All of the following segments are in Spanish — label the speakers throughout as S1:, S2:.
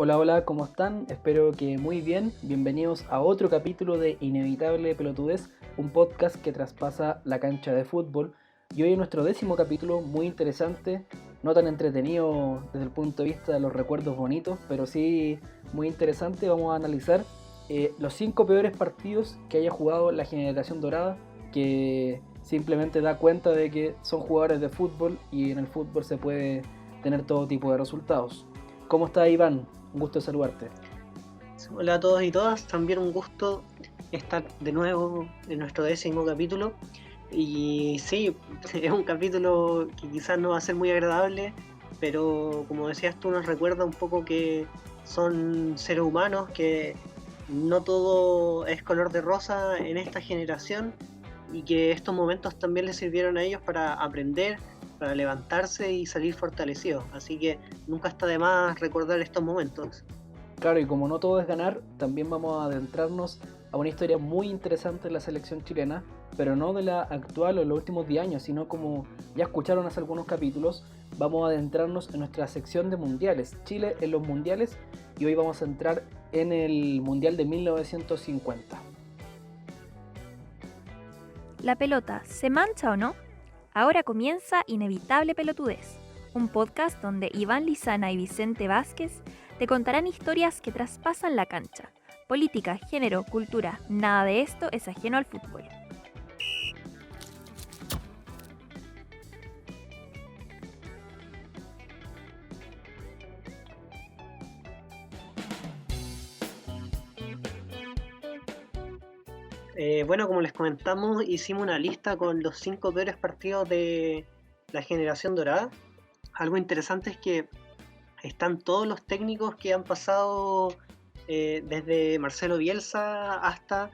S1: Hola, hola, ¿cómo están? Espero que muy bien. Bienvenidos a otro capítulo de Inevitable Pelotudez, un podcast que traspasa la cancha de fútbol. Y hoy es nuestro 10º capítulo, muy interesante, no tan entretenido desde el punto de vista de los recuerdos bonitos, pero sí muy interesante. Vamos a analizar los 5 peores partidos que haya jugado la generación dorada, que simplemente da cuenta de que son jugadores de fútbol y en el fútbol se puede tener todo tipo de resultados. ¿Cómo está, Iván? Un gusto saludarte.
S2: Hola a todos y todas, también un gusto estar de nuevo en nuestro 10º capítulo. Y sí, es un capítulo que quizás no va a ser muy agradable, pero como decías tú, nos recuerda un poco que son seres humanos, que no todo es color de rosa en esta generación y que estos momentos también les sirvieron a ellos para aprender, para levantarse y salir fortalecidos. Así que nunca está de más recordar estos momentos.
S1: Claro, y como no todo es ganar, también vamos a adentrarnos a una historia muy interesante de la selección chilena, pero no de la actual o de los últimos 10 años, sino como ya escucharon hace algunos capítulos, vamos a adentrarnos en nuestra sección de mundiales, Chile en los mundiales, y hoy vamos a entrar en el Mundial de 1950.
S3: ¿La pelota se mancha o no? Ahora comienza Inevitable Pelotudez, un podcast donde Iván Lizana y Vicente Vázquez te contarán historias que traspasan la cancha. Política, género, cultura, nada de esto es ajeno al fútbol.
S2: Bueno, como les comentamos, hicimos una lista con los 5 peores partidos de la generación dorada. Algo interesante es que están todos los técnicos que han pasado desde Marcelo Bielsa hasta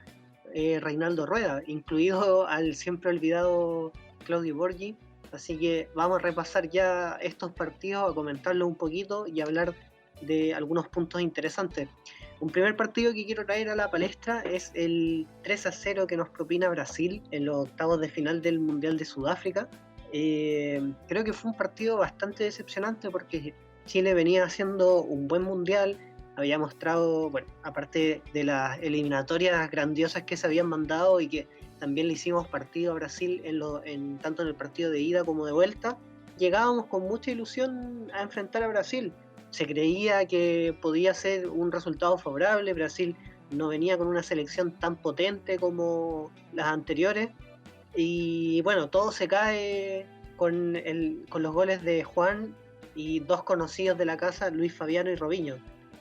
S2: Reinaldo Rueda, incluido al siempre olvidado Claudio Borghi. Así que vamos a repasar ya estos partidos, a comentarlos un poquito y hablar de algunos puntos interesantes. Un primer partido que quiero traer a la palestra es el 3-0 que nos propina Brasil en los octavos de final del Mundial de Sudáfrica. Creo que fue un partido bastante decepcionante porque Chile venía haciendo un buen mundial, había mostrado, bueno, aparte de las eliminatorias grandiosas que se habían mandado y que también le hicimos partido a Brasil tanto en el partido de ida como de vuelta, llegábamos con mucha ilusión a enfrentar a Brasil. Se creía que podía ser un resultado favorable. Brasil no venía con una selección tan potente como las anteriores. Y bueno, todo se cae con los goles de Juan y dos conocidos de la casa, Luis Fabiano y Robinho.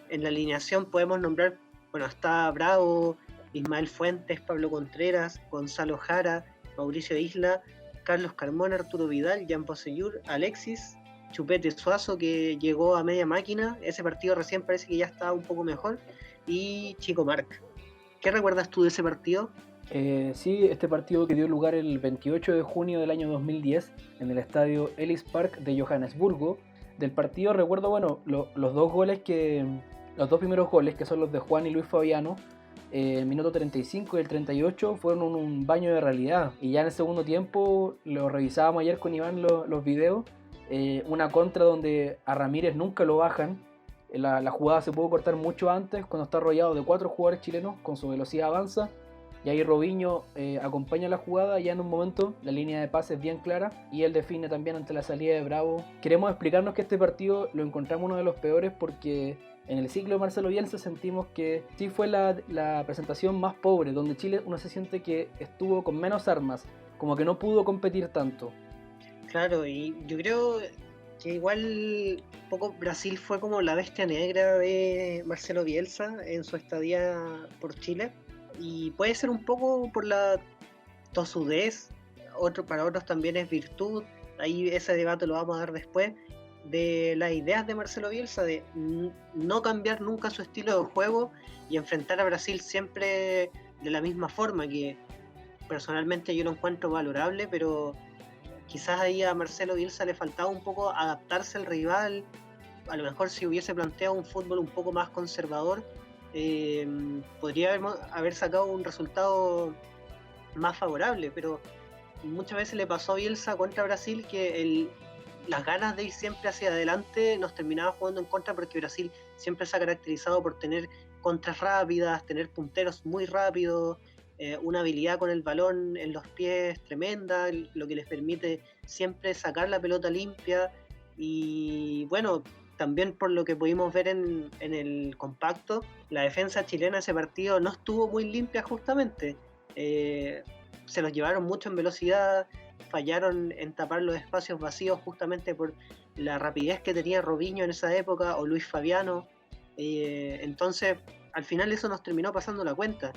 S2: En la alineación podemos nombrar, bueno, está Bravo, Ismael Fuentes, Pablo Contreras, Gonzalo Jara, Mauricio Isla, Carlos Carmona, Arturo Vidal, Jan Poseyur, Alexis, Chupete Suazo, que llegó a media máquina. Ese partido recién parece que ya está un poco mejor. Y Chico Marc. ¿Qué recuerdas tú de ese partido?
S1: Sí, este partido que dio lugar el 28 de junio del año 2010 en el estadio Ellis Park de Johannesburgo. Del partido recuerdo, bueno, los dos primeros goles, que son los de Juan y Luis Fabiano, el minuto 35 y el 38, fueron un baño de realidad. Y ya en el segundo tiempo, lo revisábamos ayer con Iván los videos, una contra donde a Ramírez nunca lo bajan. La jugada se pudo cortar mucho antes, cuando está rodeado de 4 jugadores chilenos, con su velocidad avanza. Y ahí Robinho acompaña la jugada, ya en un momento la línea de pase es bien clara y él define también ante la salida de Bravo. Queremos explicarnos que este partido lo encontramos uno de los peores porque en el ciclo de Marcelo Bielsa sentimos que sí fue la presentación más pobre, donde Chile uno se siente que estuvo con menos armas, como que no pudo competir tanto.
S2: Claro, y yo creo que igual un poco Brasil fue como la bestia negra de Marcelo Bielsa en su estadía por Chile. Y puede ser un poco por la tosudez, para otros también es virtud. Ahí ese debate lo vamos a dar después. De las ideas de Marcelo Bielsa de no cambiar nunca su estilo de juego y enfrentar a Brasil siempre de la misma forma, que personalmente yo lo encuentro valorable, pero quizás ahí a Marcelo Bielsa le faltaba un poco adaptarse al rival. A lo mejor si hubiese planteado un fútbol un poco más conservador, podría haber sacado un resultado más favorable, pero muchas veces le pasó a Bielsa contra Brasil que las ganas de ir siempre hacia adelante nos terminaba jugando en contra, porque Brasil siempre se ha caracterizado por tener contras rápidas, tener punteros muy rápidos, una habilidad con el balón en los pies tremenda, lo que les permite siempre sacar la pelota limpia. Y bueno, también por lo que pudimos ver en el compacto, la defensa chilena ese partido no estuvo muy limpia justamente. Se los llevaron mucho en velocidad, fallaron en tapar los espacios vacíos justamente por la rapidez que tenía Robinho en esa época, o Luis Fabiano. Entonces, al final eso nos terminó pasando la cuenta.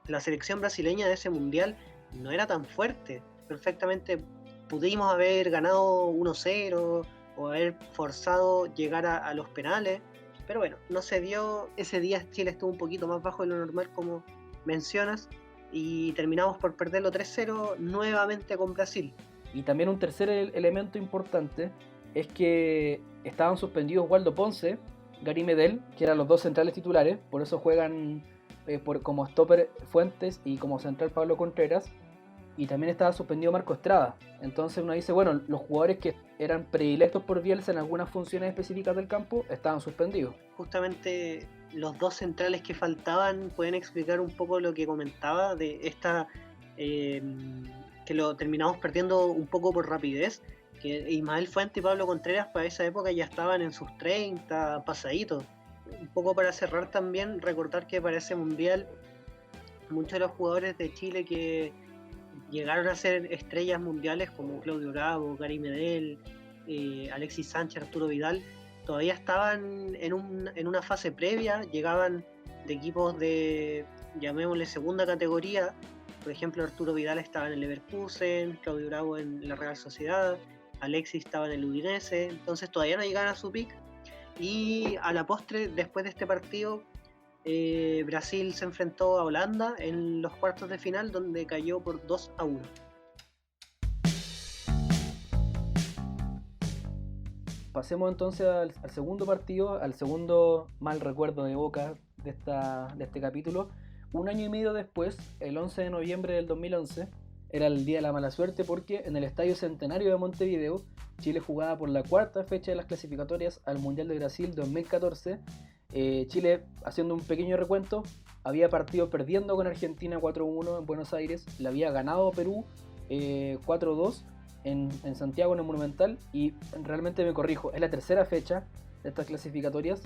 S2: La selección brasileña de ese mundial no era tan fuerte. Perfectamente pudimos haber ganado 1-0 o haber forzado llegar a los penales, pero bueno, no se dio. Ese día Chile estuvo un poquito más bajo de lo normal, como mencionas, y terminamos por perderlo 3-0 nuevamente con Brasil.
S1: Y también un tercer elemento importante es que estaban suspendidos Waldo Ponce, Gary Medel, que eran los dos centrales titulares, por eso juegan como stopper Fuentes y como central Pablo Contreras, y también estaba suspendido Marco Estrada. Entonces uno dice, bueno, los jugadores que eran predilectos por Bielsa en algunas funciones específicas del campo estaban suspendidos.
S2: Justamente los dos centrales que faltaban pueden explicar un poco lo que comentaba de esta, que lo terminamos perdiendo un poco por rapidez, que Ismael Fuentes y Pablo Contreras para esa época ya estaban en sus 30 pasaditos. Un poco para cerrar también, recordar que para ese mundial muchos de los jugadores de Chile que llegaron a ser estrellas mundiales, como Claudio Bravo, Gary Medel, Alexis Sánchez, Arturo Vidal, todavía estaban en una fase previa, llegaban de equipos de, llamémosle, segunda categoría. Por ejemplo, Arturo Vidal estaba en el Leverkusen, Claudio Bravo en la Real Sociedad, Alexis estaba en el Udinese, entonces todavía no llegaban a su pick. Y a la postre, después de este partido, Brasil se enfrentó a Holanda en los cuartos de final, donde cayó por 2-1.
S1: Pasemos entonces al segundo partido, al segundo mal recuerdo de Boca de este capítulo. Un año y medio después, el 11 de noviembre del 2011, era el día de la mala suerte, porque en el Estadio Centenario de Montevideo, Chile jugaba por la cuarta fecha de las clasificatorias al Mundial de Brasil 2014. Chile, haciendo un pequeño recuento, había partido perdiendo con Argentina 4-1 en Buenos Aires, le había ganado a Perú 4-2 en Santiago, en el Monumental, y realmente me corrijo, es la tercera fecha de estas clasificatorias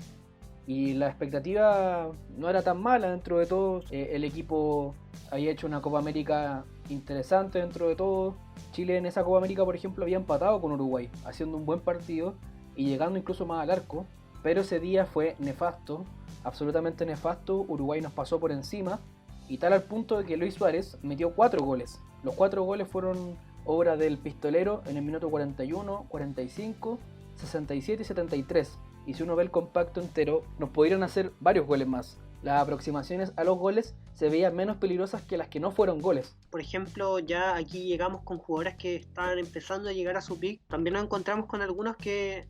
S1: y la expectativa no era tan mala dentro de todo. El equipo había hecho una Copa América interesante dentro de todo. Chile en esa Copa América, por ejemplo, había empatado con Uruguay, haciendo un buen partido y llegando incluso más al arco. Pero ese día fue nefasto, absolutamente nefasto. Uruguay nos pasó por encima, y tal al punto de que Luis Suárez metió 4 goles. Los 4 goles fueron obra del pistolero en el minuto 41, 45, 67 y 73. Y si uno ve el compacto entero, nos pudieron hacer varios goles más. Las aproximaciones a los goles se veían menos peligrosas que las que no fueron goles.
S2: Por ejemplo, ya aquí llegamos con jugadores que estaban empezando a llegar a su pick. También nos encontramos con algunos que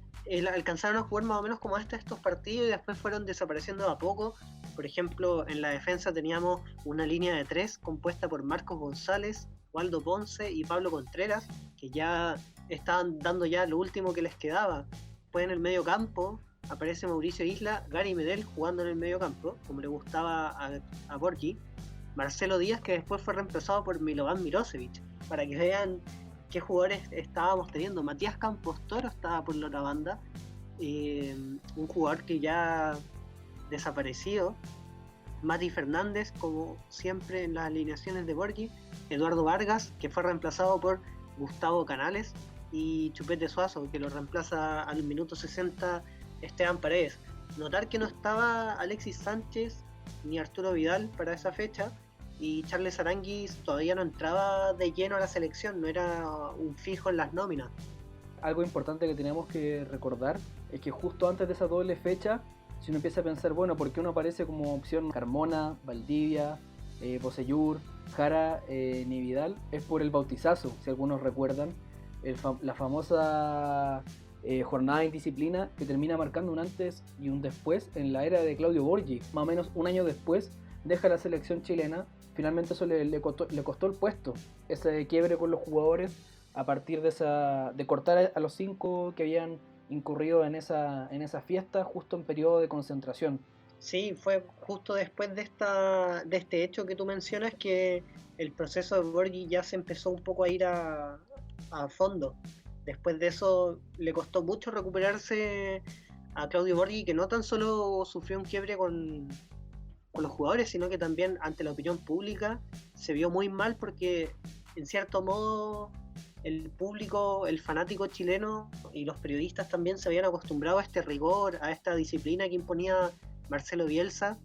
S2: alcanzaron a jugar más o menos como estos partidos y después fueron desapareciendo de a poco. Por ejemplo, en la defensa teníamos una línea de 3 compuesta por Marcos González, Waldo Ponce y Pablo Contreras, que ya estaban dando ya lo último que les quedaba. Después en el medio campo aparece Mauricio Isla, Gary Medel jugando en el medio campo, como le gustaba a Borgi, Marcelo Díaz, que después fue reemplazado por Milovan Mirosevic, para que vean qué jugadores estábamos teniendo. Matías Campos Toro estaba por la otra banda, un jugador que ya desaparecido, Mati Fernández, como siempre en las alineaciones de Borgi, Eduardo Vargas, que fue reemplazado por Gustavo Canales, y Chupete Suazo, que lo reemplaza al minuto 60 Esteban Paredes. Notar que no estaba Alexis Sánchez ni Arturo Vidal para esa fecha, y Charles Aranguis todavía no entraba de lleno a la selección, no era un fijo en las nóminas.
S1: Algo importante que tenemos que recordar es que justo antes de esa doble fecha, si uno empieza a pensar, bueno, ¿por qué uno aparece como opción Carmona, Valdivia, Bocellur, Jara, ni Vidal? Es por el bautizazo, si algunos recuerdan, la famosa jornada de indisciplina que termina marcando un antes y un después en la era de Claudio Borgi. Más o menos un año después deja la selección chilena. Finalmente eso le costó el puesto, ese quiebre con los jugadores a partir de cortar a los 5 que habían incurrido en esa fiesta justo en periodo de concentración.
S2: Sí, fue justo después de este hecho que tú mencionas que el proceso de Borghi ya se empezó un poco a ir a fondo. Después de eso le costó mucho recuperarse a Claudio Borghi, que no tan solo sufrió un quiebre con los jugadores, sino que también ante la opinión pública se vio muy mal porque en cierto modo el público, el fanático chileno y los periodistas también se habían acostumbrado a este rigor, a esta disciplina que imponía Marcelo Bielsa,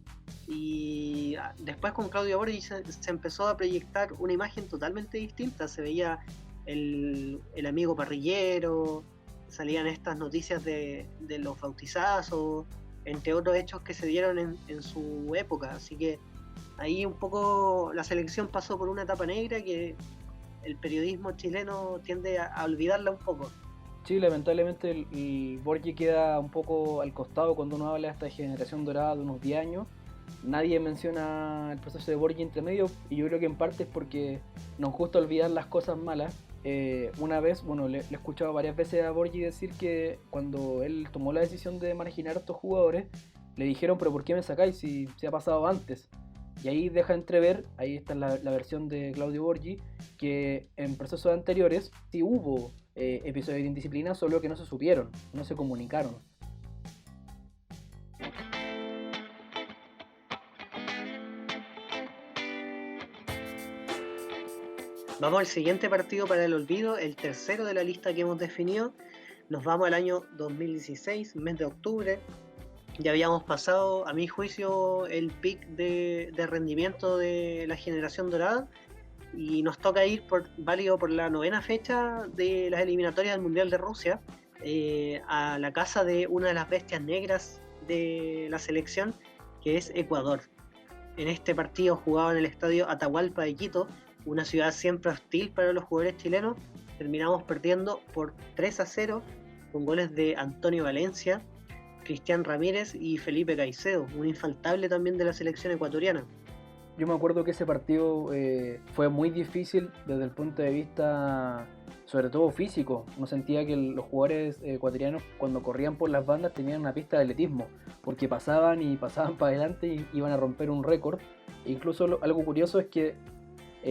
S2: y después con Claudio Borghi se empezó a proyectar una imagen totalmente distinta. Se veía el amigo parrillero, salían estas noticias de los bautizazos, entre otros hechos que se dieron en su época. Así que ahí un poco la selección pasó por una etapa negra que el periodismo chileno tiende a olvidarla un poco.
S1: Sí, lamentablemente el Borghi queda un poco al costado cuando uno habla de esta generación dorada de unos 10 años. Nadie menciona el proceso de Borghi entre medio, y yo creo que en parte es porque nos gusta olvidar las cosas malas. Una vez, bueno, le he escuchado varias veces a Borghi decir que cuando él tomó la decisión de marginar a estos jugadores, le dijeron, pero ¿por qué me sacáis si ha pasado antes? Y ahí deja entrever, ahí está la versión de Claudio Borghi, que en procesos anteriores sí hubo episodios de indisciplina, solo que no se supieron, no se comunicaron.
S2: Vamos al siguiente partido para el olvido, el tercero de la lista que hemos definido. Nos vamos al año 2016, mes de octubre. Ya habíamos pasado, a mi juicio, el pic de rendimiento de la generación dorada, y nos toca ir válido por la 9ª fecha de las eliminatorias del Mundial de Rusia, a la casa de una de las bestias negras de la selección, que es Ecuador. En este partido, jugado en el estadio Atahualpa de Quito, una ciudad siempre hostil para los jugadores chilenos, terminamos perdiendo por 3-0 con goles de Antonio Valencia, Cristian Ramírez y Felipe Caicedo, un infaltable también de la selección ecuatoriana.
S1: Yo me acuerdo que ese partido fue muy difícil desde el punto de vista, sobre todo físico. Uno sentía que los jugadores ecuatorianos, cuando corrían por las bandas, tenían una pista de atletismo, porque pasaban para adelante y iban a romper un récord. E incluso algo curioso es que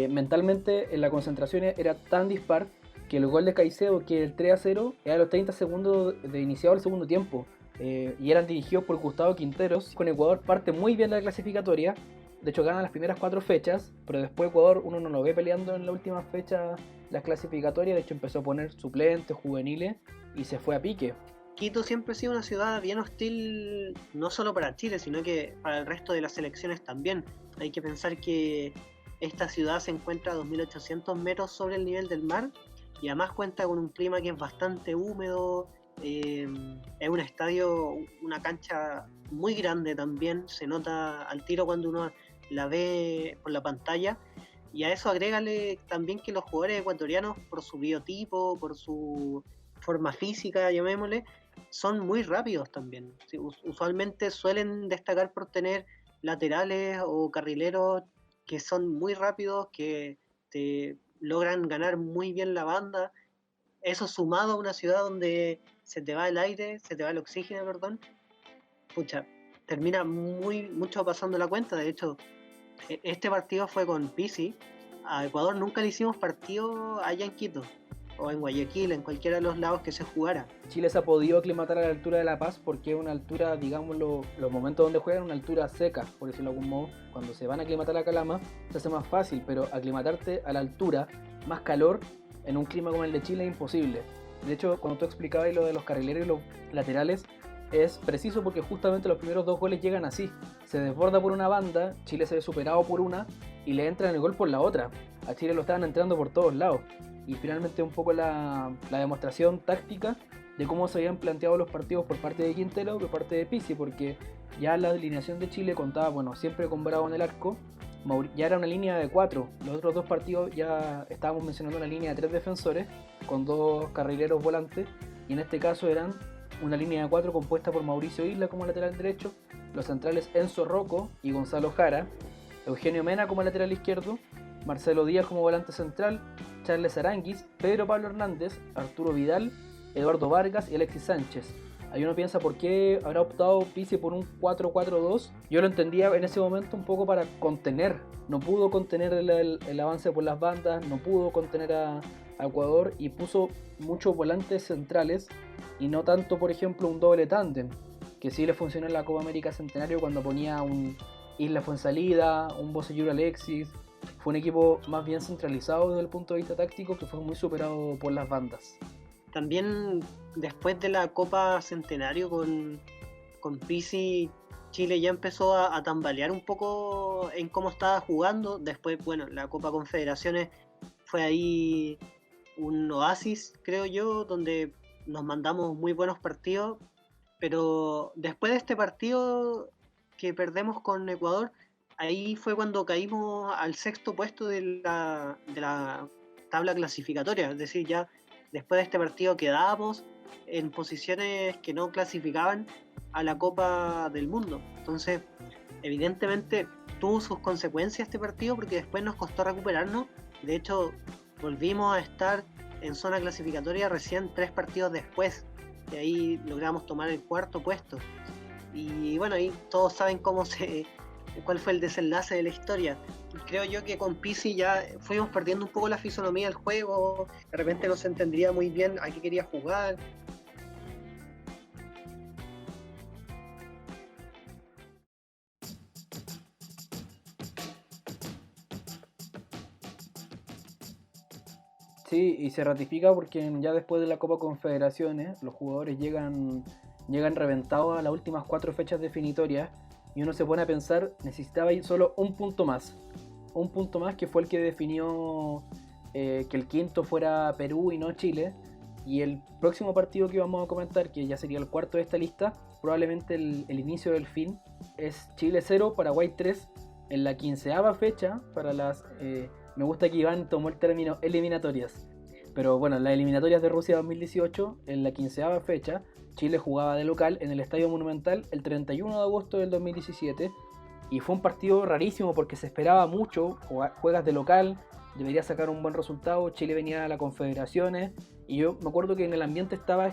S1: mentalmente en la concentración era tan dispar que el gol de Caicedo, que el 3-0, era a los 30 segundos de iniciado el segundo tiempo. Y eran dirigidos por Gustavo Quinteros. Con Ecuador parte muy bien la clasificatoria, de hecho ganan las primeras 4 fechas, pero después Ecuador uno no lo ve peleando en la última fecha las clasificatorias. De hecho empezó a poner suplentes, juveniles, y se fue a pique.
S2: Quito siempre ha sido una ciudad bien hostil, no solo para Chile, sino que para el resto de las selecciones también. Hay que pensar que esta ciudad se encuentra a 2.800 metros sobre el nivel del mar, y además cuenta con un clima que es bastante húmedo. Es un estadio, una cancha muy grande también, se nota al tiro cuando uno la ve por la pantalla, y a eso agrégale también que los jugadores ecuatorianos, por su biotipo, por su forma física, llamémosle, son muy rápidos también. Sí, usualmente suelen destacar por tener laterales o carrileros que son muy rápidos, que te logran ganar muy bien la banda. Eso sumado a una ciudad donde se te va el aire, se te va el oxígeno, perdón, pucha, termina mucho pasando la cuenta. De hecho, este partido fue con Pizzi. A Ecuador nunca le hicimos partido allá en Quito o en Guayaquil, en cualquiera de los lados que se jugara.
S1: Chile se ha podido aclimatar a la altura de La Paz porque es una altura, digámoslo, los momentos donde juegan, una altura seca, por decirlo de algún modo. Cuando se van a aclimatar a Calama se hace más fácil, pero aclimatarte a la altura, más calor, en un clima como el de Chile es imposible. De hecho, cuando tú explicabas lo de los carrileros y los laterales, es preciso porque justamente los primeros 2 goles llegan así. Se desborda por una banda, Chile se ve superado por una y le entran el gol por la otra. A Chile lo estaban entrando por todos lados. Y finalmente un poco la demostración táctica de cómo se habían planteado los partidos por parte de Quintero, por parte de Pizzi, porque ya la alineación de Chile contaba, bueno, siempre con Bravo en el arco, ya era una línea de 4. Los otros 2 partidos ya estábamos mencionando una línea de 3 defensores con 2 carrileros volantes, y en este caso eran una línea de 4 compuesta por Mauricio Isla como lateral derecho, los centrales Enzo Rocco y Gonzalo Jara, Eugenio Mena como lateral izquierdo, Marcelo Díaz como volante central, Charles Aranguis, Pedro Pablo Hernández, Arturo Vidal, Eduardo Vargas y Alexis Sánchez. Ahí uno piensa por qué habrá optado Pizzi por un 4-4-2. Yo lo entendía en ese momento un poco para contener. No pudo contener el avance por las bandas, no pudo contener a Ecuador y puso muchos volantes centrales y no tanto, por ejemplo, un doble tándem, que sí le funcionó en la Copa América Centenario cuando ponía un Isla Fuenzalida, un Bocellur Alexis. Fue un equipo más bien centralizado desde el punto de vista táctico que fue muy superado por las bandas.
S2: También después de la Copa Centenario con Pizzi, Chile ya empezó a tambalear un poco en cómo estaba jugando. Después, bueno, la Copa Confederaciones fue ahí un oasis, creo yo, donde nos mandamos muy buenos partidos. Pero después de este partido que perdemos con Ecuador, ahí fue cuando caímos al 6º puesto de la tabla clasificatoria. Es decir, ya después de este partido quedábamos en posiciones que no clasificaban a la Copa del Mundo. Entonces, evidentemente tuvo sus consecuencias este partido porque después nos costó recuperarnos. De hecho, volvimos a estar en zona clasificatoria recién 3 partidos después. Y ahí logramos tomar el 4º puesto. Y bueno, ahí todos saben cuál fue el desenlace de la historia. Creo yo que con Pizzi ya fuimos perdiendo un poco la fisonomía del juego, de repente no se entendía muy bien a qué quería jugar.
S1: Sí, y se ratifica porque ya después de la Copa Confederaciones los jugadores llegan reventados a las últimas 4 fechas definitorias y uno se pone a pensar, necesitaba ir solo un punto más que fue el que definió que el quinto fuera Perú y no Chile, y el próximo partido que vamos a comentar, que ya sería el 4º de esta lista, probablemente el inicio del fin, es Chile 0, Paraguay 3 en la 15ª fecha para las... me gusta que Iván tomó el término eliminatorias, pero bueno, las eliminatorias de Rusia 2018, en la 15ª fecha, Chile jugaba de local en el Estadio Monumental el 31 de agosto del 2017 y fue un partido rarísimo porque se esperaba mucho, juegas de local, debería sacar un buen resultado, Chile venía a las Confederaciones y yo me acuerdo que en el ambiente estaba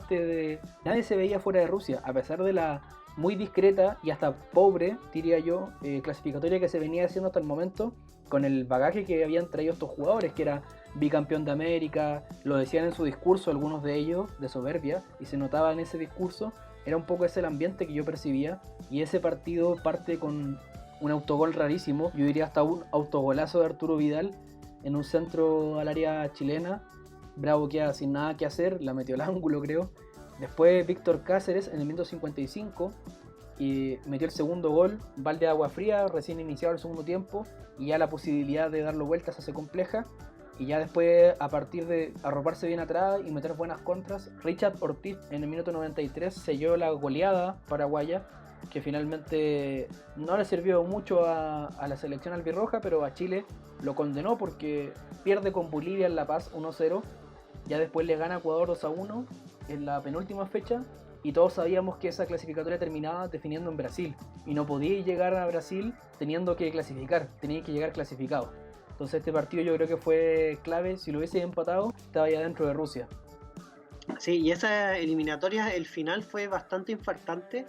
S1: nadie se veía fuera de Rusia, a pesar de la muy discreta y hasta pobre, diría yo, clasificatoria que se venía haciendo hasta el momento, con el bagaje que habían traído estos jugadores, que era bicampeón de América, lo decían en su discurso algunos de ellos, de soberbia, y se notaba en ese discurso, era un poco ese el ambiente que yo percibía, y ese partido parte con un autogol rarísimo, yo diría hasta un autogolazo de Arturo Vidal, en un centro al área chilena. Bravo queda sin nada que hacer, la metió al ángulo creo. Después Víctor Cáceres en el minuto 55 y metió el segundo gol, balde de agua fría, recién iniciado el segundo tiempo y ya la posibilidad de darlo vueltas se hace compleja. Y ya después, a partir de arroparse bien atrás y meter buenas contras, Richard Ortiz en el minuto 93 selló la goleada paraguaya, que finalmente no le sirvió mucho a la selección albirroja, pero a Chile lo condenó porque pierde con Bolivia en La Paz 1-0, ya después le gana a Ecuador 2-1 en la penúltima fecha, y todos sabíamos que esa clasificatoria terminaba definiendo en Brasil, y no podía llegar a Brasil teniendo que clasificar, tenía que llegar clasificado. Entonces este partido yo creo que fue clave, si lo hubiese empatado, estaba ya dentro de Rusia.
S2: Sí, y esa eliminatoria, el final fue bastante infartante,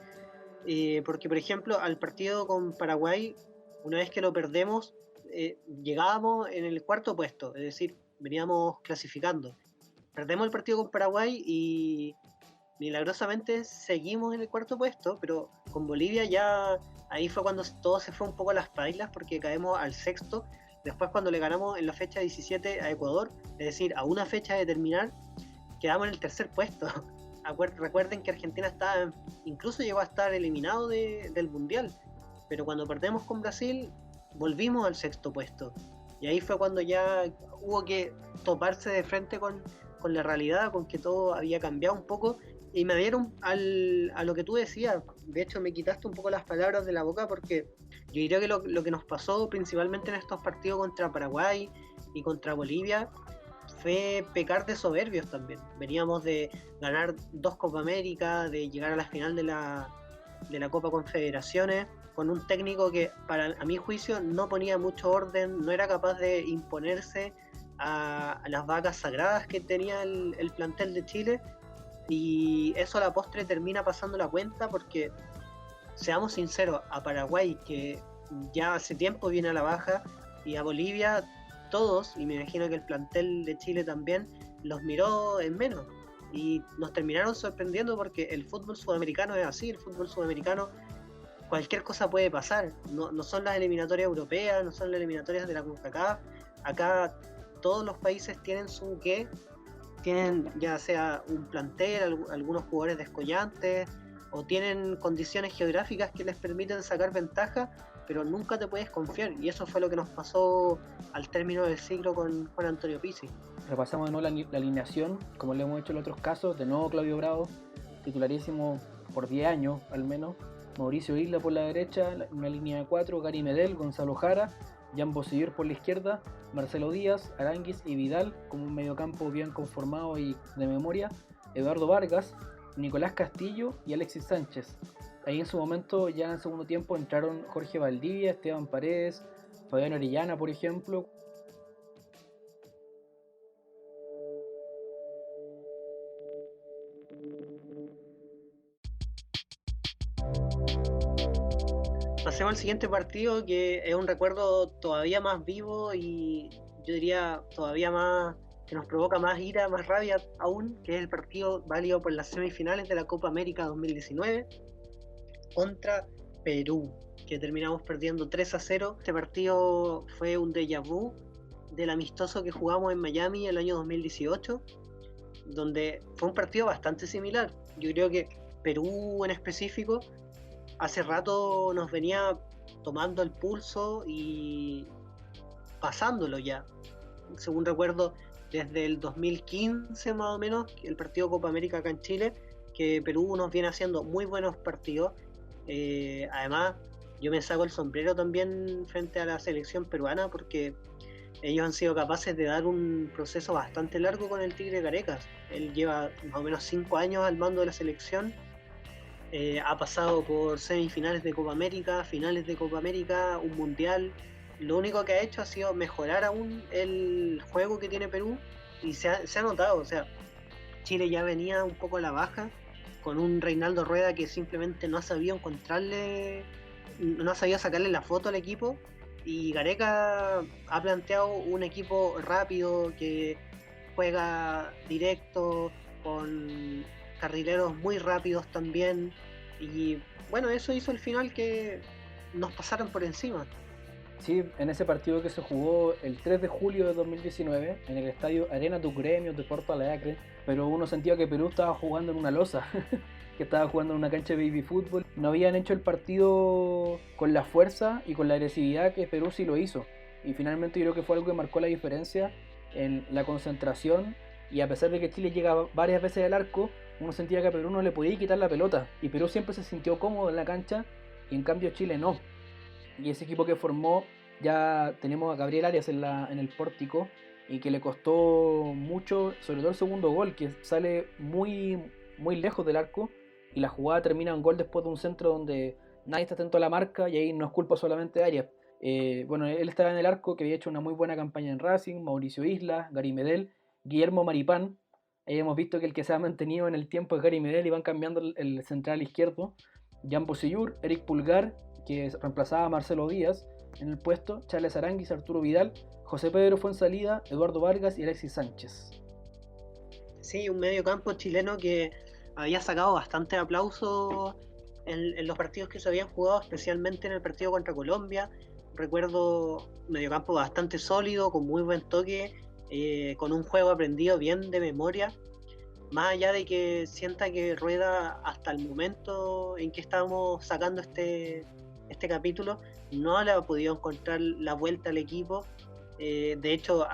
S2: porque por ejemplo al partido con Paraguay, una vez que lo perdemos, llegábamos en el 4º puesto, es decir, veníamos clasificando. Perdemos el partido con Paraguay y milagrosamente seguimos en el 4º puesto, pero con Bolivia ya ahí fue cuando todo se fue un poco a las pailas porque caemos al 6º. Después cuando le ganamos en la fecha 17 a Ecuador, es decir, a una fecha de terminar, quedamos en el 3er puesto. Recuerden que Argentina incluso llegó a estar eliminado del Mundial, pero cuando perdemos con Brasil volvimos al 6º puesto. Y ahí fue cuando ya hubo que toparse de frente con la realidad, con que todo había cambiado un poco. Y me dieron a lo que tú decías, de hecho me quitaste un poco las palabras de la boca, porque yo diría que lo que nos pasó principalmente en estos partidos contra Paraguay y contra Bolivia fue pecar de soberbios también. Veníamos de ganar 2 Copa América, de llegar a la final de la Copa Confederaciones, con un técnico que a mi juicio no ponía mucho orden, no era capaz de imponerse a las vacas sagradas que tenía el plantel de Chile, y eso a la postre termina pasando la cuenta porque, seamos sinceros, a Paraguay, que ya hace tiempo viene a la baja, y a Bolivia, todos, y me imagino que el plantel de Chile también, los miró en menos. Y nos terminaron sorprendiendo porque el fútbol sudamericano es así, el fútbol sudamericano cualquier cosa puede pasar, no son las eliminatorias europeas, no son las eliminatorias de la CONCACAF, acá todos los países tienen su qué, tienen ya sea un plantel, algunos jugadores descollantes, o tienen condiciones geográficas que les permiten sacar ventaja, pero nunca te puedes confiar, y eso fue lo que nos pasó al término del ciclo con Antonio Pizzi.
S1: Repasamos de nuevo la alineación, como le hemos hecho en otros casos. De nuevo Claudio Bravo, titularísimo por 10 años al menos. Mauricio Isla por la derecha, una línea de 4, Gary Medel, Gonzalo Jara, Jan Bosellur por la izquierda, Marcelo Díaz, Aránguiz y Vidal como un mediocampo bien conformado y de memoria, Eduardo Vargas, Nicolás Castillo y Alexis Sánchez. Ahí en su momento, ya en el segundo tiempo, entraron Jorge Valdivia, Esteban Paredes, Fabián Orellana, por ejemplo.
S2: Pasemos al siguiente partido, que es un recuerdo todavía más vivo y yo diría todavía más, que nos provoca más ira, más rabia aún, que es el partido válido por las semifinales de la Copa América 2019 contra Perú, que terminamos perdiendo 3-0. Este partido fue un déjà vu del amistoso que jugamos en Miami el año 2018, donde fue un partido bastante similar. Yo creo que Perú en específico hace rato nos venía tomando el pulso y pasándolo ya. Según recuerdo, desde el 2015 más o menos, el partido Copa América acá en Chile, que Perú nos viene haciendo muy buenos partidos. Además, yo me saco el sombrero también frente a la selección peruana porque ellos han sido capaces de dar un proceso bastante largo con el Tigre Carecas. Él lleva más o menos 5 años al mando de la selección. Ha pasado por semifinales de Copa América, finales de Copa América, un mundial. Lo único que ha hecho ha sido mejorar aún el juego que tiene Perú, y se ha notado. O sea, Chile ya venía un poco a la baja con un Reinaldo Rueda que simplemente no ha sabido sacarle la foto al equipo, y Gareca ha planteado un equipo rápido que juega directo, con carrileros muy rápidos también, y bueno, eso hizo al final que nos pasaran por encima.
S1: Sí, en ese partido que se jugó el 3 de julio de 2019 en el estadio Arena do Grêmio de Porto Alegre, pero uno sentía que Perú estaba jugando en una losa, que estaba jugando en una cancha de baby fútbol. No habían hecho el partido con la fuerza y con la agresividad que Perú sí lo hizo, y finalmente yo creo que fue algo que marcó la diferencia en la concentración, y a pesar de que Chile llega varias veces al arco, uno sentía que a Perú no le podía quitar la pelota, y Perú siempre se sintió cómodo en la cancha, y en cambio Chile no. Y ese equipo que formó, ya tenemos a Gabriel Arias en el pórtico, y que le costó mucho, sobre todo el segundo gol, que sale muy, muy lejos del arco, y la jugada termina en gol después de un centro donde nadie está atento a la marca, y ahí no es culpa solamente de Arias. Bueno, él estaba en el arco, que había hecho una muy buena campaña en Racing, Mauricio Isla, Gary Medel, Guillermo Maripán. Ahí hemos visto que el que se ha mantenido en el tiempo es Gary Medel, y van cambiando el central izquierdo. Jan Bosellur, Eric Pulgar, que reemplazaba a Marcelo Díaz en el puesto, Charles Aránguiz, Arturo Vidal, José Pedro Fuenzalida, Eduardo Vargas y Alexis Sánchez.
S2: Sí, un medio campo chileno que había sacado bastante aplauso en los partidos que se habían jugado, especialmente en el partido contra Colombia. Recuerdo mediocampo bastante sólido, con muy buen toque, con un juego aprendido bien de memoria. Más allá de que sienta que Rueda, hasta el momento en que estábamos sacando este capítulo, no le ha podido encontrar la vuelta al equipo. De hecho,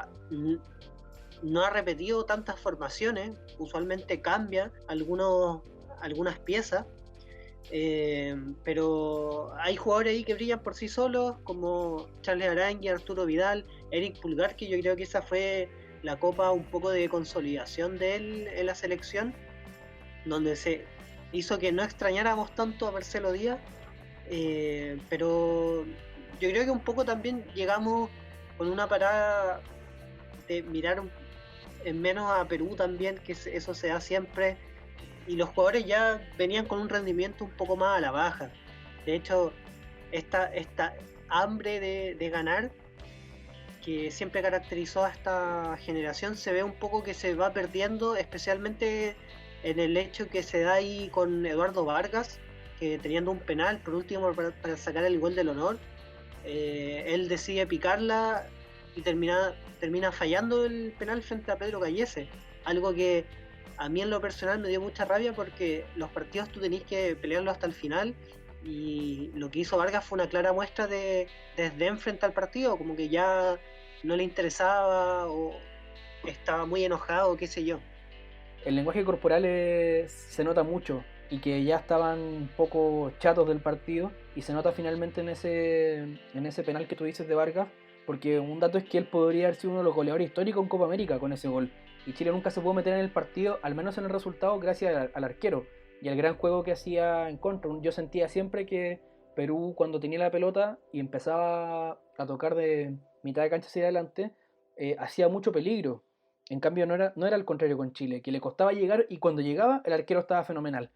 S2: no ha repetido tantas formaciones, usualmente cambia algunas piezas, pero hay jugadores ahí que brillan por sí solos, como Charles Aránguiz, Arturo Vidal, Eric Pulgar, que yo creo que esa fue la copa un poco de consolidación de él en la selección, donde se hizo que no extrañáramos tanto a Marcelo Díaz, Pero yo creo que un poco también llegamos con una parada de mirar en menos a Perú también, que eso se da siempre, y los jugadores ya venían con un rendimiento un poco más a la baja. De hecho, esta hambre de ganar que siempre caracterizó a esta generación se ve un poco que se va perdiendo, especialmente en el hecho que se da ahí con Eduardo Vargas, que teniendo un penal por último para sacar el gol del honor, él decide picarla y termina fallando el penal frente a Pedro Gallese, algo que a mí en lo personal me dio mucha rabia porque los partidos tú tenés que pelearlo hasta el final, y lo que hizo Vargas fue una clara muestra de desdén frente al partido, como que ya no le interesaba o estaba muy enojado, qué sé yo.
S1: El lenguaje corporal se nota mucho y que ya estaban un poco chatos del partido, y se nota finalmente en ese penal que tú dices de Vargas, porque un dato es que él podría haber sido uno de los goleadores históricos en Copa América con ese gol, y Chile nunca se pudo meter en el partido, al menos en el resultado, gracias al arquero y al gran juego que hacía en contra. Yo sentía siempre que Perú, cuando tenía la pelota y empezaba a tocar de mitad de cancha hacia adelante, hacía mucho peligro. En cambio no era al contrario con Chile, que le costaba llegar, y cuando llegaba el arquero estaba fenomenal.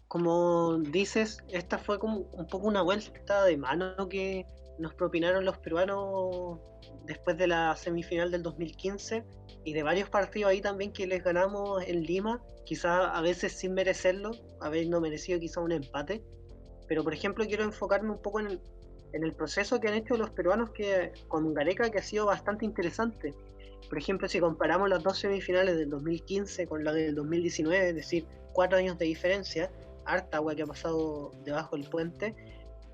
S2: Como dices, esta fue como un poco una vuelta de mano que nos propinaron los peruanos después de la semifinal del 2015 y de varios partidos ahí también que les ganamos en Lima, quizás a veces sin merecerlo, habiendo merecido quizás un empate. Pero por ejemplo quiero enfocarme un poco en el proceso que han hecho los peruanos con Gareca, que ha sido bastante interesante. Por ejemplo, si comparamos las dos semifinales del 2015 con la del 2019, es decir, 4 años de diferencia, harta agua que ha pasado debajo del puente,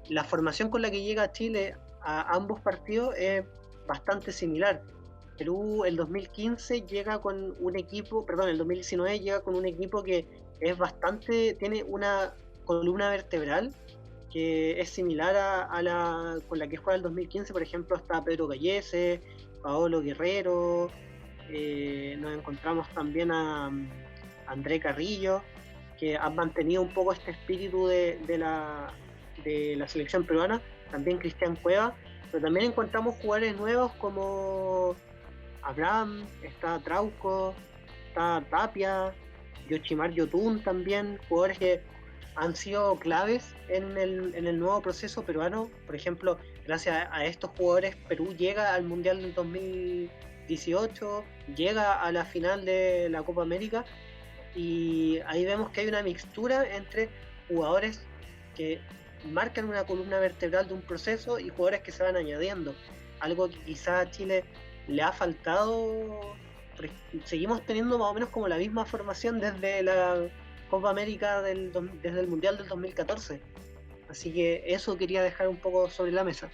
S2: la formación con la que llega Chile a ambos partidos es bastante similar. Perú el 2015 llega con un equipo, perdón, el 2019 llega con un equipo que es tiene una columna vertebral que es similar a la con la que juega el 2015. Por ejemplo, está Pedro Gallese, Paolo Guerrero, nos encontramos también a André Carrillo, que han mantenido un poco este espíritu de la selección peruana, también Cristian Cueva, pero también encontramos jugadores nuevos como Abraham, está Trauco, está Tapia, Yoshimar Yotun también, jugadores que han sido claves en el nuevo proceso peruano. Por ejemplo, gracias a estos jugadores Perú llega al Mundial del 2018, llega a la final de la Copa América, y ahí vemos que hay una mixtura entre jugadores que marcan una columna vertebral de un proceso y jugadores que se van añadiendo, algo que quizá a Chile le ha faltado. Seguimos teniendo más o menos como la misma formación desde la Copa América desde el Mundial del 2014, así que eso quería dejar un poco sobre la mesa.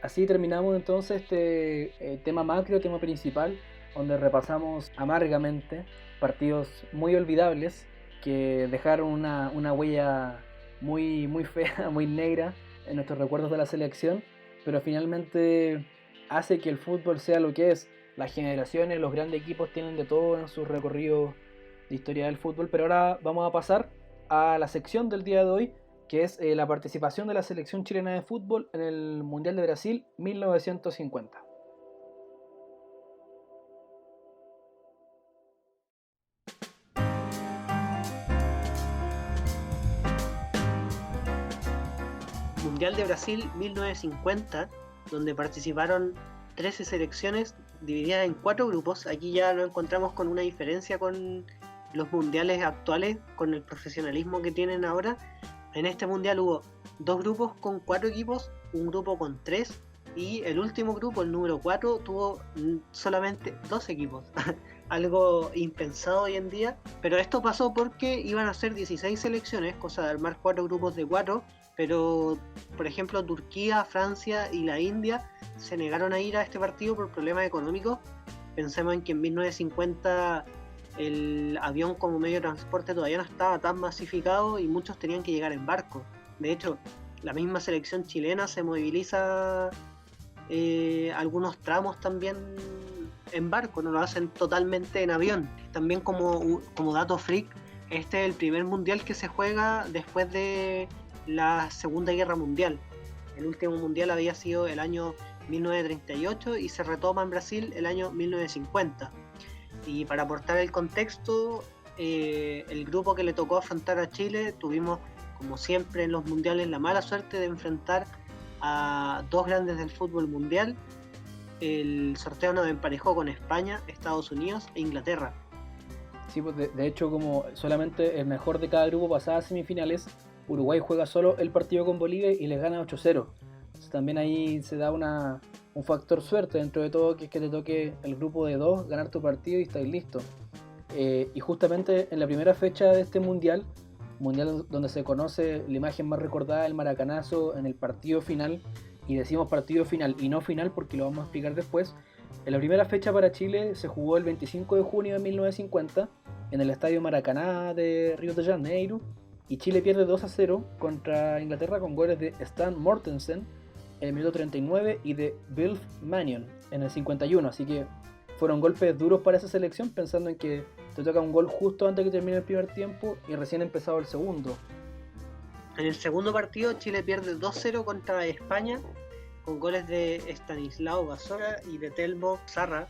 S1: Así terminamos entonces este tema macro, tema principal, donde repasamos amargamente partidos muy olvidables que dejaron una huella muy, muy fea, muy negra en nuestros recuerdos de la selección, pero finalmente hace que el fútbol sea lo que es. Las generaciones, los grandes equipos tienen de todo en su recorrido de historia del fútbol, pero ahora vamos a pasar a la sección del día de hoy, que es la participación de la selección chilena de fútbol en el Mundial de Brasil 1950.
S2: Mundial de Brasil 1950, donde participaron 13 selecciones divididas en 4 grupos. Aquí ya lo encontramos con una diferencia con los mundiales actuales, con el profesionalismo que tienen ahora. En este mundial hubo 2 grupos con 4 equipos, un grupo con 3, y el último grupo, el número 4, tuvo solamente 2 equipos. Algo impensado hoy en día, pero esto pasó porque iban a ser 16 selecciones, cosa de armar 4 grupos de 4, pero por ejemplo Turquía, Francia y la India se negaron a ir a este partido por problemas económicos. Pensemos en que en 1950 el avión como medio de transporte todavía no estaba tan masificado y muchos tenían que llegar en barco. De hecho, la misma selección chilena se moviliza algunos tramos también en barco, no lo hacen totalmente en avión. También como dato freak, este es el primer mundial que se juega después de la Segunda Guerra Mundial. El último mundial había sido el año 1938 y se retoma en Brasil el año 1950. Y para aportar el contexto, el grupo que le tocó afrontar a Chile, tuvimos, como siempre en los mundiales, la mala suerte de enfrentar a dos grandes del fútbol mundial. El sorteo nos emparejó con España, Estados Unidos e Inglaterra.
S1: Sí, pues de hecho, como solamente el mejor de cada grupo pasaba a semifinales, Uruguay juega solo el partido con Bolivia y les gana 8-0. Entonces, también ahí se da un factor suerte dentro de todo, que es que te toque el grupo de dos, ganar tu partido y estáis listo. Y justamente en la primera fecha de este mundial donde se conoce la imagen más recordada del maracanazo en el partido final, y decimos partido final y no final porque lo vamos a explicar después. En la primera fecha para Chile se jugó el 25 de junio de 1950 en el Estadio Maracaná de Río de Janeiro, y Chile pierde 2-0 contra Inglaterra con goles de Stan Mortensen en el minuto 39 y de Bill Mannion en el 51, así que fueron golpes duros para esa selección, pensando en que te toca un gol justo antes de que termine el primer tiempo y recién empezado el segundo.
S2: En el segundo partido Chile pierde 2-0 contra España con goles de Stanislao Basora y de Telmo Zarra,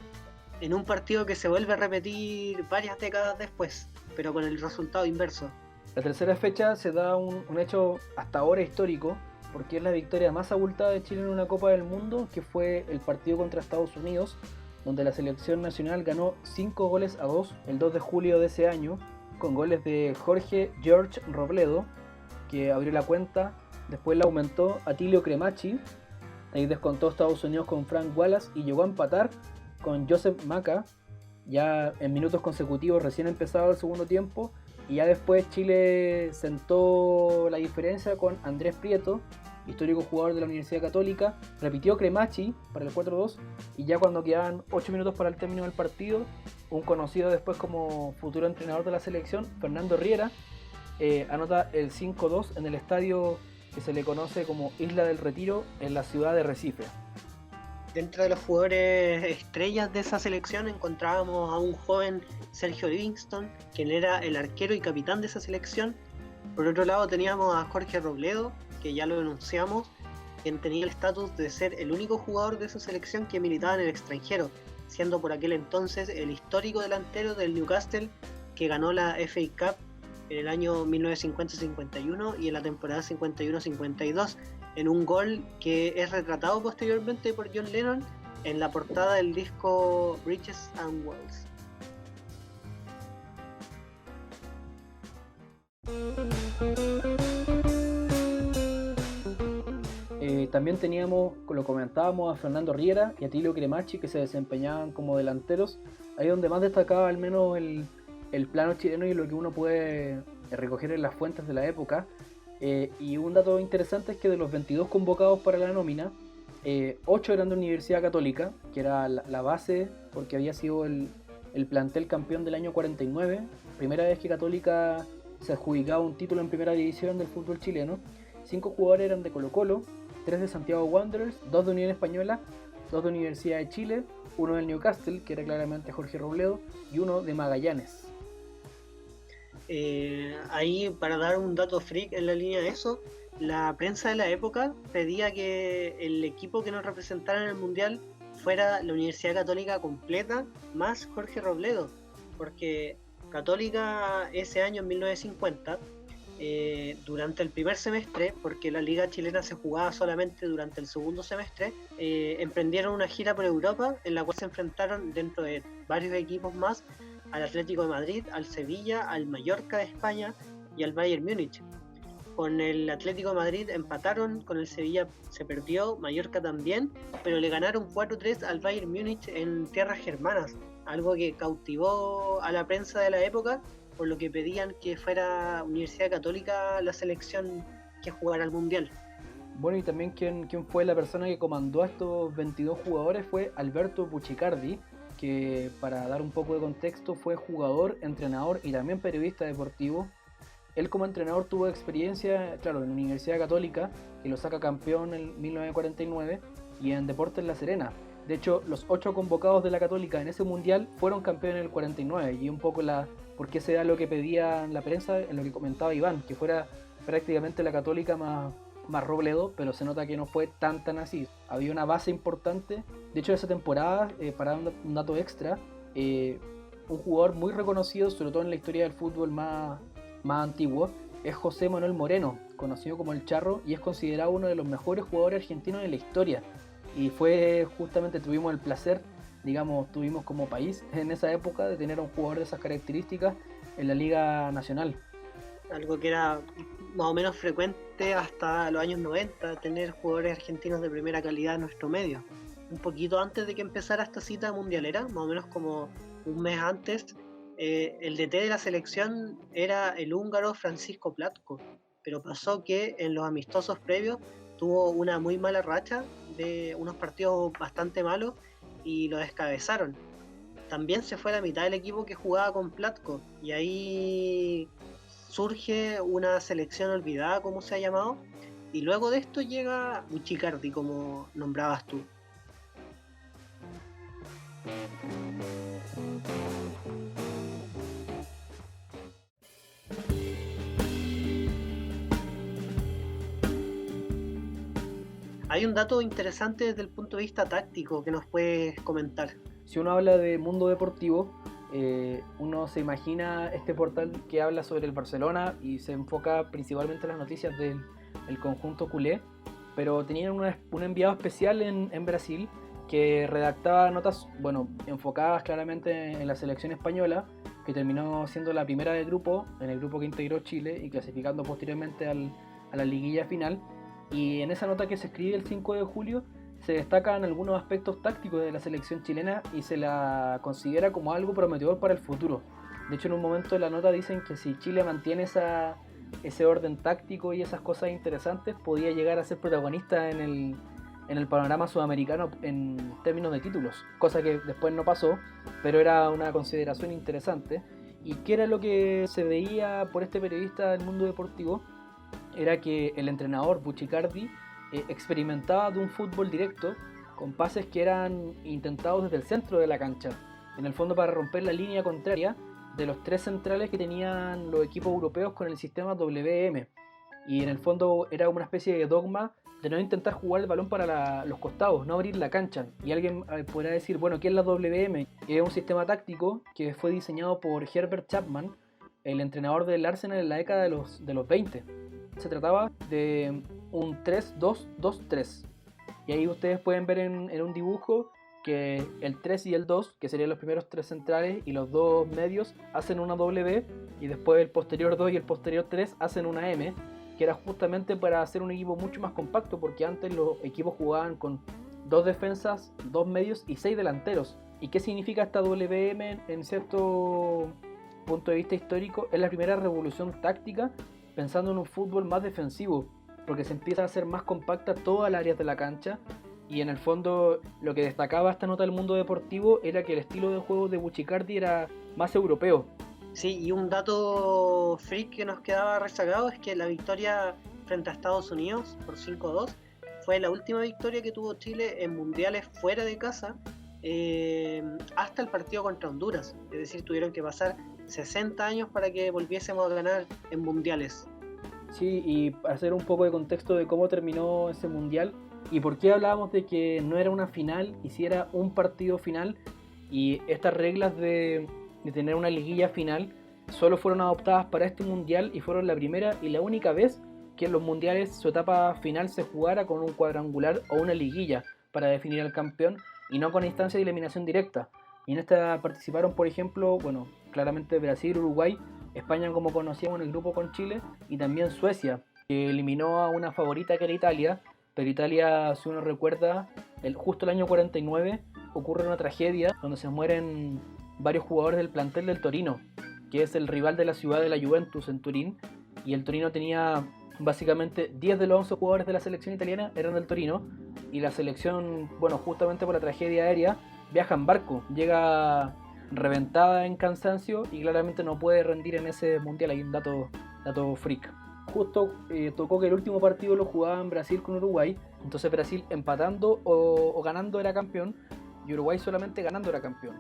S2: en un partido que se vuelve a repetir varias décadas después, pero con el resultado inverso.
S1: La tercera fecha se da un hecho hasta ahora histórico, porque es la victoria más abultada de Chile en una Copa del Mundo, que fue el partido contra Estados Unidos, donde la selección nacional ganó 5-2 el 2 de julio de ese año, con goles de Jorge George Robledo, que abrió la cuenta, después la aumentó Atilio Cremacci, ahí descontó Estados Unidos con Frank Wallace y llegó a empatar con Joseph Maca, ya en minutos consecutivos, recién empezado el segundo tiempo, y ya después Chile sentó la diferencia con Andrés Prieto, histórico jugador de la Universidad Católica, repitió Cremacci para el 4-2, y ya cuando quedaban 8 minutos para el término del partido, un conocido después como futuro entrenador de la selección, Fernando Riera, anota el 5-2 en el estadio que se le conoce como Isla del Retiro en la ciudad de Recife.
S2: Dentro de los jugadores estrellas de esa selección encontrábamos a un joven Sergio Livingston, quien era el arquero y capitán de esa selección. Por otro lado teníamos a Jorge Robledo, que ya lo denunciamos, quien tenía el estatus de ser el único jugador de esa selección que militaba en el extranjero, siendo por aquel entonces el histórico delantero del Newcastle, que ganó la FA Cup en el año 1950-51 y en la temporada 51-52, en un gol que es retratado posteriormente por John Lennon en la portada del disco Bridges and Walls.
S1: También teníamos, lo comentábamos, a Fernando Riera y a Atilio Cremacci, que se desempeñaban como delanteros, ahí donde más destacaba al menos el plano chileno y lo que uno puede recoger en las fuentes de la época. Y un dato interesante es que de los 22 convocados para la nómina, 8 eran de Universidad Católica, que era la base, porque había sido el plantel campeón del año 49, primera vez que Católica se adjudicaba un título en primera división del fútbol chileno. 5 jugadores eran de Colo-Colo, 3 de Santiago Wanderers, 2 de Unión Española, 2 de Universidad de Chile, 1 del Newcastle, que era claramente Jorge Robledo, y 1 de Magallanes.
S2: Ahí, para dar un dato freak en la línea de eso, la prensa de la época pedía que el equipo que nos representara en el Mundial fuera la Universidad Católica completa más Jorge Robledo, porque Católica ese año, en 1950, durante el primer semestre, porque la liga chilena se jugaba solamente durante el segundo semestre, emprendieron una gira por Europa en la cual se enfrentaron, dentro de varios equipos más, al Atlético de Madrid, al Sevilla, al Mallorca de España y al Bayern Múnich. Con el Atlético de Madrid empataron, con el Sevilla se perdió, Mallorca también, pero le ganaron 4-3 al Bayern Múnich en tierras germanas, algo que cautivó a la prensa de la época, por lo que pedían que fuera Universidad Católica la selección que jugara el Mundial.
S1: Bueno, y también quién fue la persona que comandó a estos 22 jugadores fue Alberto Buccicardi, que, para dar un poco de contexto, fue jugador, entrenador y también periodista deportivo. Él como entrenador tuvo experiencia, claro, en la Universidad Católica, que lo saca campeón en 1949, y en Deportes La Serena. De hecho, los 8 convocados de la Católica en ese mundial fueron campeones en el 49, y un poco por qué se da lo que pedía la prensa, en lo que comentaba Iván, que fuera prácticamente la Católica más Robledo, pero se nota que no fue tan así. Había una base importante. De hecho, esa temporada, para un dato extra, un jugador muy reconocido, sobre todo en la historia del fútbol más antiguo, es José Manuel Moreno, conocido como el Charro, y es considerado uno de los mejores jugadores argentinos de la historia. Y fue justamente, tuvimos el placer, tuvimos como país en esa época de tener a un jugador de esas características en la Liga Nacional.
S2: Algo que era más o menos frecuente hasta los años 90, tener jugadores argentinos de primera calidad en nuestro medio. Un poquito antes de que empezara esta cita mundialera, más o menos como un mes antes, el DT de la selección era el húngaro Francisco Platko, pero pasó que en los amistosos previos tuvo una muy mala racha de unos partidos bastante malos y lo descabezaron. También se fue la mitad del equipo que jugaba con Platko y ahí surge una selección olvidada, como se ha llamado, y luego de esto llega Buccicardi, como nombrabas tú. Hay un dato interesante desde el punto de vista táctico que nos puedes comentar.
S1: Si uno habla de mundo deportivo, uno se imagina este portal que habla sobre el Barcelona y se enfoca principalmente en las noticias del conjunto culé, pero tenían un enviado especial en Brasil que redactaba notas, enfocadas claramente en la selección española, que terminó siendo la primera del grupo, en el grupo que integró Chile y clasificando posteriormente a la liguilla final. Y en esa nota que se escribe el 5 de julio se destacan algunos aspectos tácticos de la selección chilena y se la considera como algo prometedor para el futuro. De hecho, en un momento de la nota dicen que si Chile mantiene ese orden táctico y esas cosas interesantes, podía llegar a ser protagonista en el panorama sudamericano en términos de títulos, cosa que después no pasó, pero era una consideración interesante. ¿Y qué era lo que se veía por este periodista del mundo deportivo? Era que el entrenador Buccicardi experimentaba de un fútbol directo con pases que eran intentados desde el centro de la cancha, en el fondo para romper la línea contraria de los tres centrales que tenían los equipos europeos con el sistema WM, y en el fondo era una especie de dogma de no intentar jugar el balón para los costados, no abrir la cancha. Y alguien podrá decir, bueno, ¿qué es la WM? Es un sistema táctico que fue diseñado por Herbert Chapman, el entrenador del Arsenal en la década de los 20. Se trataba de un 3-2-2-3. Y ahí ustedes pueden ver en un dibujo que el 3 y el 2, que serían los primeros tres centrales, y los dos medios hacen una W, y después el posterior 2 y el posterior 3 hacen una M, que era justamente para hacer un equipo mucho más compacto, porque antes los equipos jugaban con 2 defensas, 2 medios y 6 delanteros. ¿Y qué significa esta WM en cierto punto de vista histórico? Es la primera revolución táctica pensando en un fútbol más defensivo, porque se empieza a hacer más compacta todas las áreas de la cancha, y en el fondo lo que destacaba esta nota del mundo deportivo era que el estilo de juego de Buccicardi era más europeo.
S2: Sí, y un dato freak que nos quedaba rezagado es que la victoria frente a Estados Unidos por 5-2 fue la última victoria que tuvo Chile en mundiales fuera de casa hasta el partido contra Honduras. Es decir, tuvieron que pasar 60 años para que volviésemos a ganar en mundiales.
S1: Sí, y para hacer un poco de contexto de cómo terminó ese mundial y por qué hablábamos de que no era una final y si era un partido final, y estas reglas de tener una liguilla final solo fueron adoptadas para este mundial y fueron la primera y la única vez que en los mundiales su etapa final se jugara con un cuadrangular o una liguilla para definir al campeón y no con instancia de eliminación directa. Y en esta participaron, por ejemplo, claramente Brasil, Uruguay, España como conocíamos en el grupo con Chile, y también Suecia, que eliminó a una favorita que era Italia, pero Italia, si uno recuerda, justo el año 49 ocurre una tragedia donde se mueren varios jugadores del plantel del Torino, que es el rival de la ciudad de la Juventus en Turín, y el Torino tenía básicamente 10 de los 11 jugadores de la selección italiana eran del Torino, y la selección, justamente por la tragedia aérea, viaja en barco, llega reventada en cansancio y claramente no puede rendir en ese mundial. Hay un dato freak. Justo tocó que el último partido lo jugaba en Brasil con Uruguay, entonces Brasil empatando o ganando era campeón y Uruguay solamente ganando era campeón.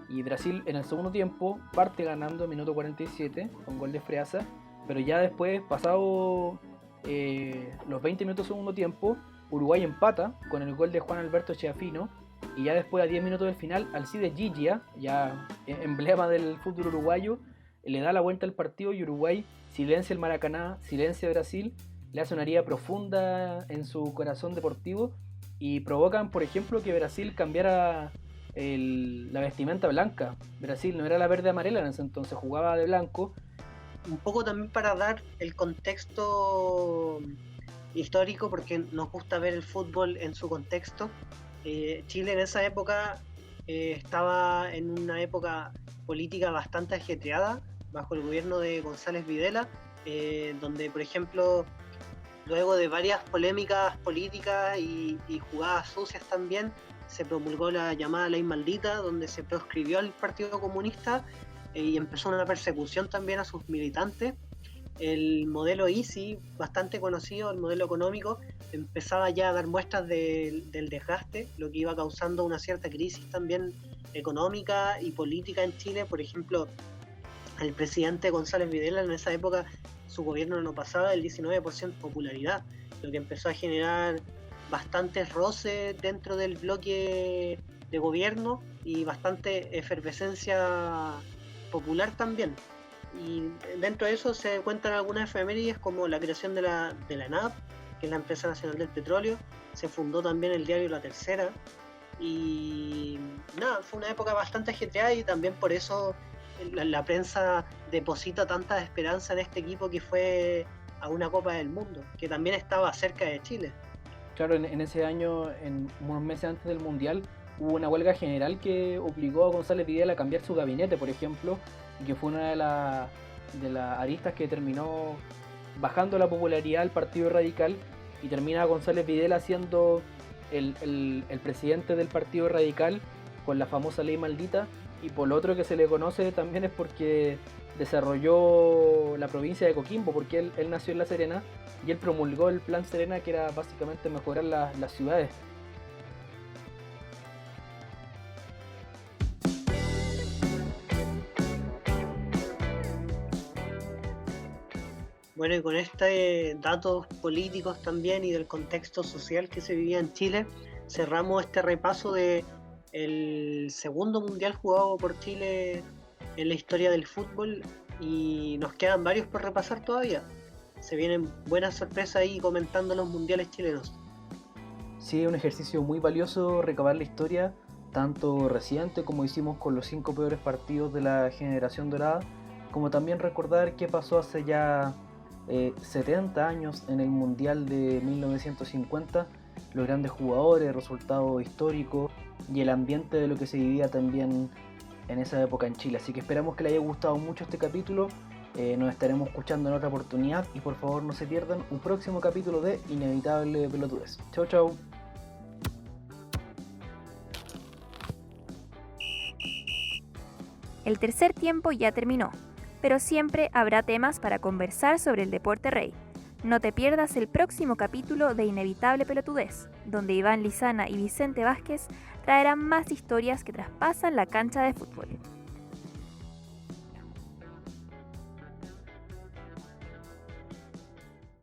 S1: Y Brasil en el segundo tiempo parte ganando en minuto 47 con gol de Freasa, pero ya después, pasado los 20 minutos del segundo tiempo, Uruguay empata con el gol de Juan Alberto Chiafino, y ya después a 10 minutos del final, Alcides Gigia, ya emblema del fútbol uruguayo, le da la vuelta al partido y Uruguay silencia el Maracaná, silencia Brasil, le hace una herida profunda en su corazón deportivo y provocan, por ejemplo, que Brasil cambiara la vestimenta blanca. Brasil no era la verde amarela en ese entonces, jugaba de blanco.
S2: Un poco también para dar el contexto histórico, porque nos gusta ver el fútbol en su contexto. Chile en esa época estaba en una época política bastante ajetreada bajo el gobierno de González Videla, donde, por ejemplo, luego de varias polémicas políticas y jugadas sucias también, se promulgó la llamada Ley Maldita, donde se proscribió al Partido Comunista y empezó una persecución también a sus militantes. El modelo Easy, bastante conocido, el modelo económico, empezaba ya a dar muestras del desgaste, lo que iba causando una cierta crisis también económica y política en Chile. Por ejemplo, el presidente González Videla en esa época, su gobierno no pasaba del 19% de popularidad, lo que empezó a generar bastantes roces dentro del bloque de gobierno y bastante efervescencia popular también. Y dentro de eso se cuentan algunas efemérides, como la creación de la ANAP, que es la Empresa Nacional del Petróleo. Se fundó también el diario La Tercera, y nada, fue una época bastante ajetreada, y también por eso la prensa deposita tanta esperanza en este equipo que fue a una Copa del Mundo, que también estaba cerca de Chile.
S1: Claro, en ese año, en unos meses antes del Mundial, hubo una huelga general que obligó a González Videla a cambiar su gabinete, por ejemplo, y que fue una de las aristas que terminó bajando la popularidad del Partido Radical, y termina González Videla siendo el presidente del Partido Radical con la famosa Ley Maldita. Y por lo otro que se le conoce también es porque desarrolló la provincia de Coquimbo, porque él nació en La Serena y él promulgó el Plan Serena, que era básicamente mejorar las ciudades.
S2: Bueno, y con datos políticos también y del contexto social que se vivía en Chile, cerramos este repaso de el segundo mundial jugado por Chile en la historia del fútbol, y nos quedan varios por repasar todavía. Se vienen buenas sorpresas ahí comentando los mundiales chilenos.
S1: Sí, es un ejercicio muy valioso recabar la historia, tanto reciente como hicimos con los 5 peores partidos de la generación dorada, como también recordar qué pasó hace ya 70 años en el Mundial de 1950, los grandes jugadores, resultados históricos y el ambiente de lo que se vivía también en esa época en Chile. Así que esperamos que les haya gustado mucho este capítulo. Nos estaremos escuchando en otra oportunidad, y por favor no se pierdan un próximo capítulo de Inevitable Pelotudez. Chau chau.
S3: El tercer tiempo ya terminó, pero siempre habrá temas para conversar sobre el deporte rey. No te pierdas el próximo capítulo de Inevitable Pelotudez, donde Iván Lizana y Vicente Vázquez traerán más historias que traspasan la cancha de fútbol.